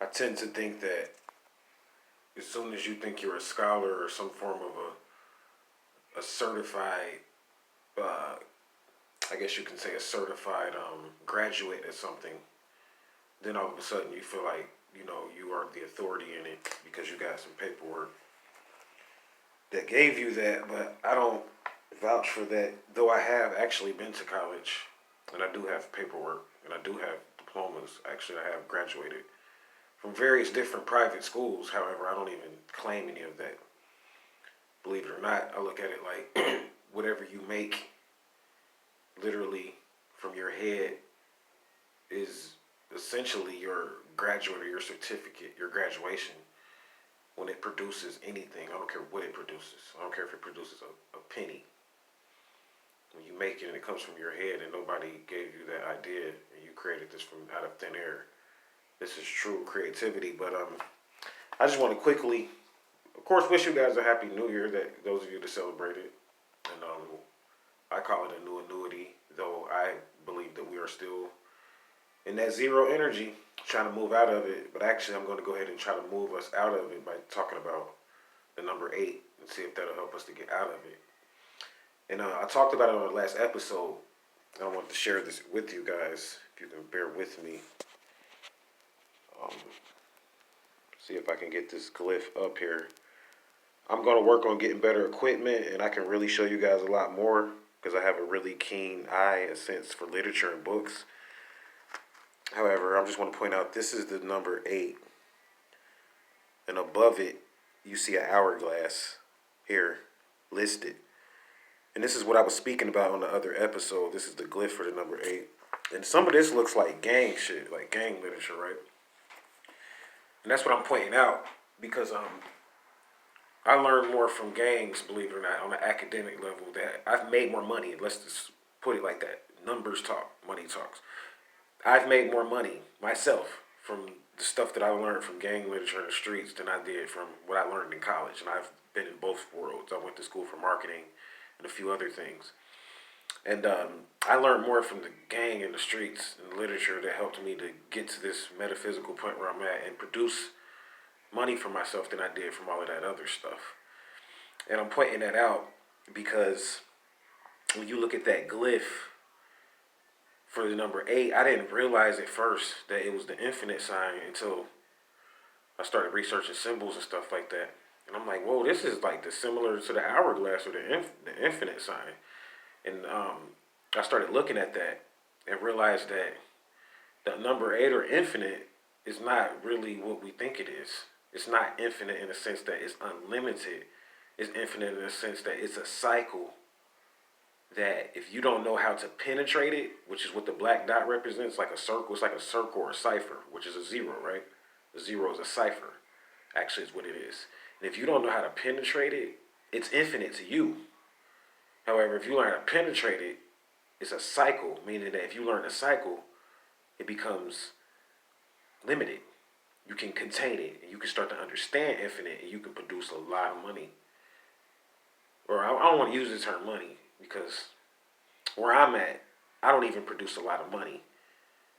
I tend to think that as soon as you think you're a scholar or some form of a certified, uh, I guess you can say a certified graduate at something, then all of a sudden you feel like you are the authority in it because you got some paperwork that gave you that. But I don't vouch for that, though I have actually been to college and I do have paperwork and I do have diplomas. Actually, I have graduated from various different private schools. However, I don't even claim any of that. Believe it or not, I look at it like whatever you make literally from your head is essentially your graduate or your certificate, your graduation. When it produces anything, I don't care what it produces. I don't care if it produces a penny. When you make it and it comes from your head and nobody gave you that idea and you created this from out of thin air, this is true creativity. But I just want to quickly, of course, wish you guys a happy New Year. That those of you that celebrate it, and I call it a new annuity. Though I believe that we are still in that zero energy, trying to move out of it. But actually, I'm going to go ahead and try to move us out of it by talking about the number 8 and see if that'll help us to get out of it. And I talked about it on the last episode. I want to share this with you guys. If you can bear with me. Um, See if I can get this glyph up here. I'm going to work on getting better equipment, and I can really show you guys a lot more because I have a really keen eye, a sense for literature and books. However, I just want to point out this is the number 8, and above it, you see an hourglass here listed. And this is what I was speaking about on the other episode. This is the glyph for the number 8. And some of this looks like gang shit, like gang literature, right? And that's what I'm pointing out because I learned more from gangs, believe it or not, on an academic level. That I've made more money. Let's just put it like that. Numbers talk, money talks. I've made more money myself from the stuff that I learned from gang literature in the streets than I did from what I learned in college. And I've been in both worlds. I went to school for marketing and a few other things. And I learned more from the gang in the streets and literature that helped me to get to this metaphysical point where I'm at and produce money for myself than I did from all of that other stuff. And I'm pointing that out because when you look at that glyph for the number 8, I didn't realize at first that it was the infinite sign until I started researching symbols and stuff like that. And I'm like, whoa, this is like the similar to the hourglass or the infinite sign. And I started looking at that and realized that the number 8 or infinite is not really what we think it is. It's not infinite in the sense that it's unlimited. It's infinite in the sense that it's a cycle that if you don't know how to penetrate it, which is what the black dot represents, like a circle, it's like a circle or a cipher, which is a 0, right? A 0 is a cipher, actually is what it is. And if you don't know how to penetrate it, it's infinite to you. However, if you learn how to penetrate it, it's a cycle, meaning that if you learn a cycle, it becomes limited. You can contain it, and you can start to understand infinite, and you can produce a lot of money. Or I don't want to use the term money because where I'm at, I don't even produce a lot of money,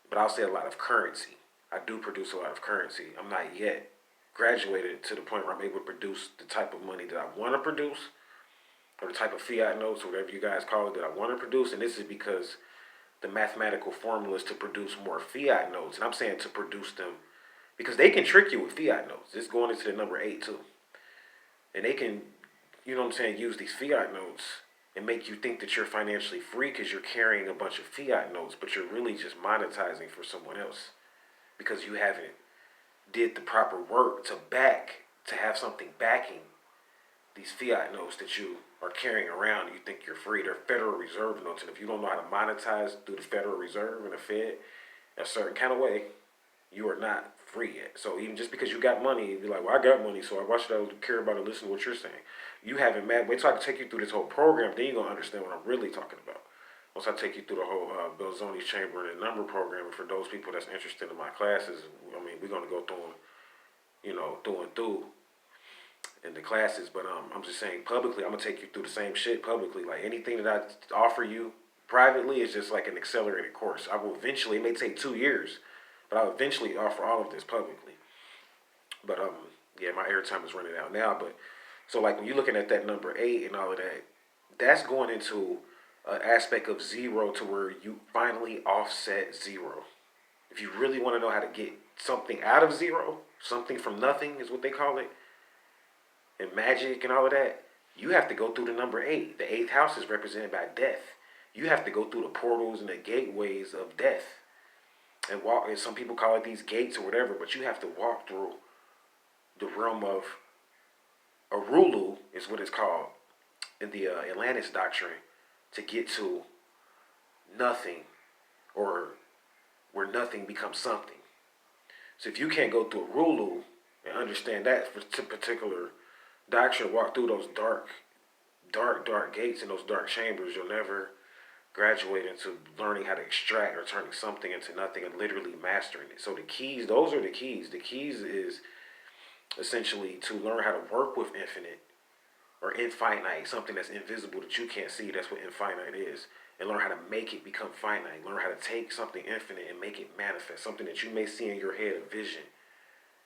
but I'll say a lot of currency. I do produce a lot of currency. I'm not yet graduated to the point where I'm able to produce the type of money that I want to produce, or the type of fiat notes, or whatever you guys call it, that I want to produce. And this is because the mathematical formula is to produce more fiat notes. And I'm saying to produce them because they can trick you with fiat notes. It's going into the number 8 too. And they can, you know what I'm saying, use these fiat notes and make you think that you're financially free because you're carrying a bunch of fiat notes, but you're really just monetizing for someone else because you haven't did the proper work to have something backing these fiat notes that you are carrying around. You think you're free. They're Federal Reserve notes, and if you don't know how to monetize through the Federal Reserve and the Fed in a certain kind of way, you are not free yet. So even just because you got money, you'd be like, well, I got money, so why should I care about it? Listen to what you're saying. You haven't mad. Wait till I take you through this whole program, then you're gonna understand what I'm really talking about. Once I take you through the whole Belzoni's Chamber and Number program, and for those people that's interested in my classes, I mean, we're gonna go through them, through and through in the classes. But I'm just saying publicly, I'm gonna take you through the same shit publicly. Like anything that I offer you privately is just like an accelerated course. I will eventually. It may take 2 years, but I'll eventually offer all of this publicly. But yeah, my airtime is running out now. But so like when you're looking at that number 8 and all of that, that's going into an aspect of zero to where you finally offset zero. If you really want to know how to get something out of zero, something from nothing is what they call it, and magic and all of that, you have to go through the number 8. The eighth house is represented by death. You have to go through the portals and the gateways of death and walk. And some people call it these gates or whatever, but you have to walk through the realm of Arulu, is what it's called in the Atlantis doctrine, to get to nothing, or where nothing becomes something. So if you can't go through Arulu and understand that particular doctrine, walk through those dark gates and those dark chambers, you'll never graduate into learning how to extract or turning something into nothing and literally mastering it. So the keys, those are the keys. The keys is essentially to learn how to work with infinite or infinite, something that's invisible that you can't see. That's what infinite is. And learn how to make it become finite. Learn how to take something infinite and make it manifest. Something that you may see in your head, a vision.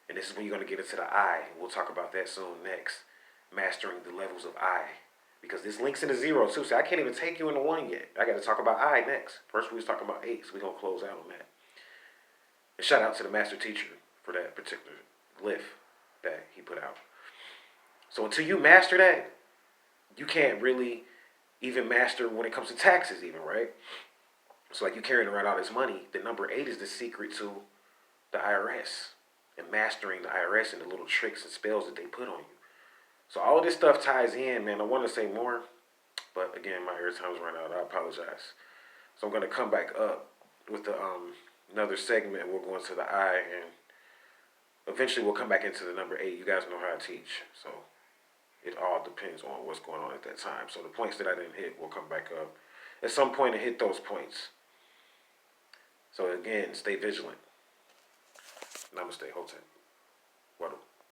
And this is when you're going to get into the I. We'll talk about that soon next. Mastering the levels of I. Because this links into zero too. So I can't even take you into one yet. I got to talk about I next. First we was talking about 8, so we're going to close out on that. And shout out to the master teacher for that particular glyph that he put out. So until you master that, you can't really even master when it comes to taxes even, right? So like you carrying around all this money, the number 8 is the secret to the IRS and mastering the IRS and the little tricks and spells that they put on you. So all of this stuff ties in, man. I want to say more, but again, my airtime's run out. I apologize. So I'm gonna come back up with the another segment. We'll go into the I, and eventually we'll come back into the number 8. You guys know how I teach, so it all depends on what's going on at that time. So the points that I didn't hit will come back up at some point and hit those points. So again, stay vigilant. Namaste, Hotep.